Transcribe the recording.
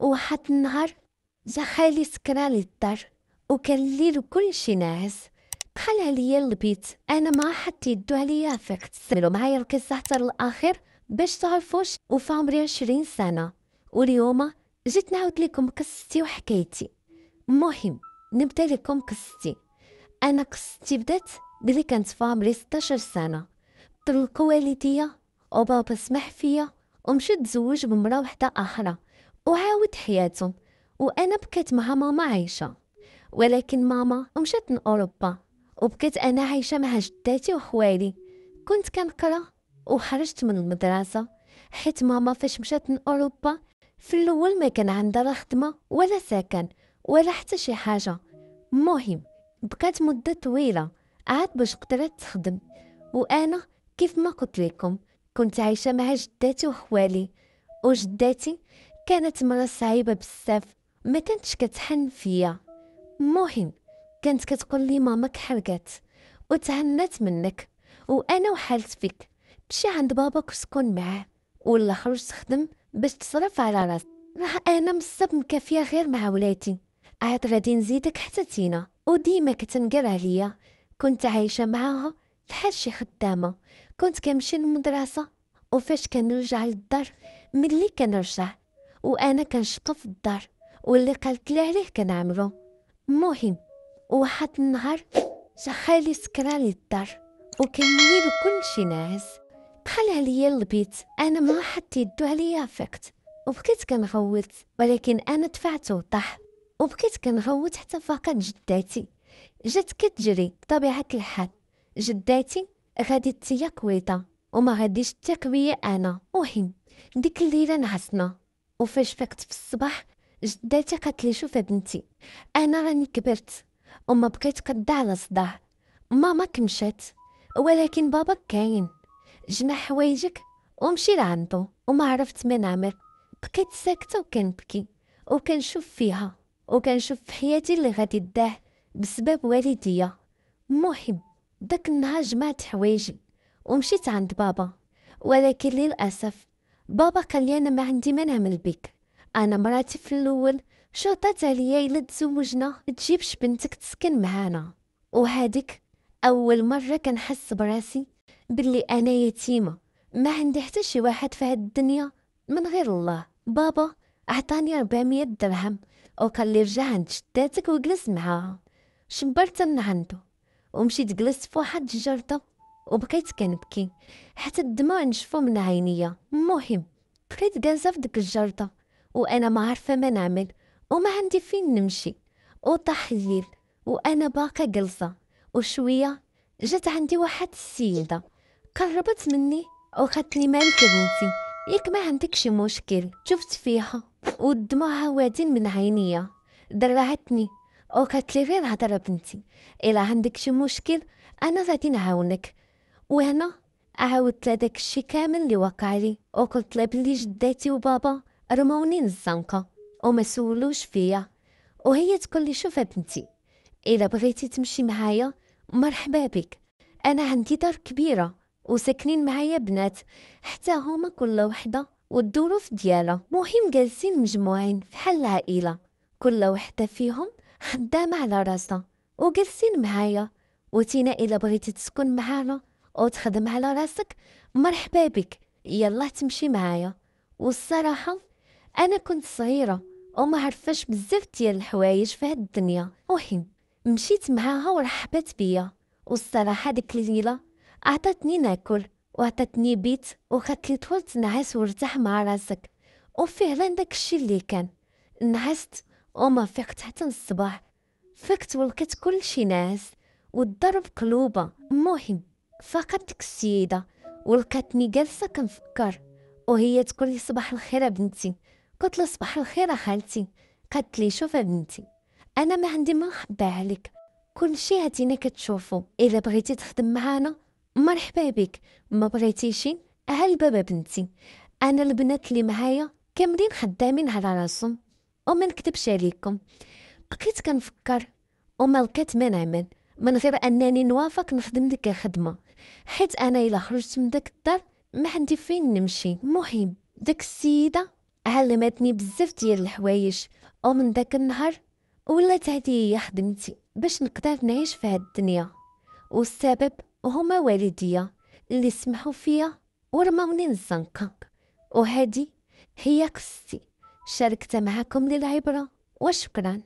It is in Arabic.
وواحد النهار جا خالي سكران للدار، وكان الليل وكلشي ناعس. دخل عليا للبيت، انا ما حط يدو عليا فيق تسملو معايا القصه حتى للاخر باش تعرفوش. وفي عمري 20 سنه، واليوم جيت نعاود لكم قصتي وحكايتي. المهم نبدا لكم قصتي. انا قصتي بدات بلي كانت في عمري 16 سنه. طلقوا والديا وبابا سمح فيا ومشيت تزوج بمرا وحده اخرى وعاود حياتهم، وانا بكيت مع ماما عايشه. ولكن ماما مشات لأوروبا وبكيت انا عايشه مع جداتي وخوالي. كنت كنقرا وخرجت من المدرسه حيت ماما فاش مشات لأوروبا في الاول ما كان عندها لا خدمه ولا سكن ولا حتى شي حاجه. المهم بقات مده طويله عاد باش قدرت تخدم، وانا كيف ما قلت لكم كنت عايشه مع جداتي وخوالي. وجداتي كانت مرة صعيبه بزاف، ما كانتش كتحن فيا. المهم كانت كتقول لي ماماك حرقت وتهنت منك، وانا وحالت فيك تمشي عند باباك وسكن معاه ولا خرج تخدم باش تصرف على راسك. راه انا مصاب مكافيه غير مع ولادي، عاد غادي نزيدك حتى تينا. وديما كتنقر عليا، كنت عايشه معاها بحال شي خدامه. كنت كنمشي للمدرسه وفاش كنرجع للدار ملي كنرجع وانا كنشطف في الدار، واللي قالت لي عليه كنعملو. المهم واحد النهار جا خالي سكران للدار وكان الليل وكلشي ناعس. دخل عليا للبيت، انا ما حط يدو عليا فقت وبقيت كنغوت، ولكن انا دفعت وطاح وبقيت كنغوت حتى فقط جداتي جات كتجري. بطبيعه الحال جداتي غادي تيا كويطه وما غاديش تثق بيا انا. مهم ديك الليله نعسنا، وفاش فقت في الصباح جداتي قالت لي شوف بنتي، انا راني كبرت وما بقيت قادة على صداع. ماماك مشات ولكن باباك كاين، جمع حوايجك ومشي لعندو. وما عرفت ما نعمل، بقيت ساكته وكنبكي وكنشوف فيها وكنشوف في حياتي اللي غادي تداه بسبب والديا. المهم داك النهار جمعت حوايجي ومشيت عند بابا، ولكن للاسف بابا قال لي انا ما عندي ما نعمل بك. انا مراتي في الاول شرطات عليا الا تزوجنا تجيبش بنتك تسكن معانا، وهاديك اول مره كنحس براسي باللي انا يتيمه ما عندي حتى شي واحد في هاد الدنيا من غير الله. بابا عطاني 400 درهم وقال لي رجع عند جداتك وجلس معاها. شمبرت من عنده ومشيت جلست في واحد الجردة وبقيت كنبكي حتى الدموع نشفوا من عينيا. المهم بقيت جالسه في ديك الجردة وانا ما عارفه ما نعمل وما عندي فين نمشي. وطاح الليل وانا باقا جلسه، وشويه جات عندي واحد السيده قربت مني وقالت لي مالك يا بنتي، ياك ما عندك شي مشكل؟ شفت فيها والدموع وادين من عينيا، درعتني وقالت لي غير هضره بنتي، الا عندك شي مشكل انا غادي نعاونك. وهنا عاودت لها داك الشي كامل اللي وقع لي وقلت لها بلي جداتي وبابا رموني للزنقه وما سولوش فيا. وهي تقول لي شوف بنتي، الا بغيتي تمشي معايا مرحبا بك، انا عندي دار كبيره وساكنين معايا بنات حتى هما كل وحده والظروف ديالها. مهم جالسين مجموعين فحال العائله، كل وحده فيهم خدامه على راسها وجالسين معايا. وتينا الا بغيتي تسكن معانا وتخدم على راسك مرحبا بك، يلا تمشي معايا. والصراحه انا كنت صغيره وما عرفاش بزاف ديال الحوايج في هاد الدنيا. مهم مشيت معاها ورحبت بيا، والصراحه ديك الليله عطاتني ناكل وعطاتني بيت وخدت لي طول تنعس وارتاح مع راسك. وفعلا داك الشي اللي كان، نعست وما فقت حتى الصباح. فقت ولقيت كل شي ناس والضرب قلوبه. المهم فقط ديك السيده ولقاتني جالسه كنفكر وهي تقول لي صباح الخير يا بنتي. قلت لها صباح الخير يا خالتي. قالت لي شوف يا بنتي، انا ما عندي ما نخبى عليك، كل شي هاتينا كتشوفو، الا بغيتي تخدم معانا مرحبا بك، ما بغيتيشي ها البابا بنتي. انا البنات اللي معايا كاملين خدامين على راسهم وما نكذبش عليكم. بقيت كنفكر وما لقيت ما نعمل من غير انني نوافق نخدم ديك الخدمه، حيت انا الا خرجت من داك الدار ما عندي فين نمشي. المهم داك السيده علمتني بزاف ديال الحوايج، ومن داك النهار ولات هادي هي خدمتي باش نقدر نعيش في هاد الدنيا، والسبب هما والديا اللي سمحوا فيا ورماوني للزنقة. وهادي هي قصتي، شاركتها معكم للعبرة، وشكرا.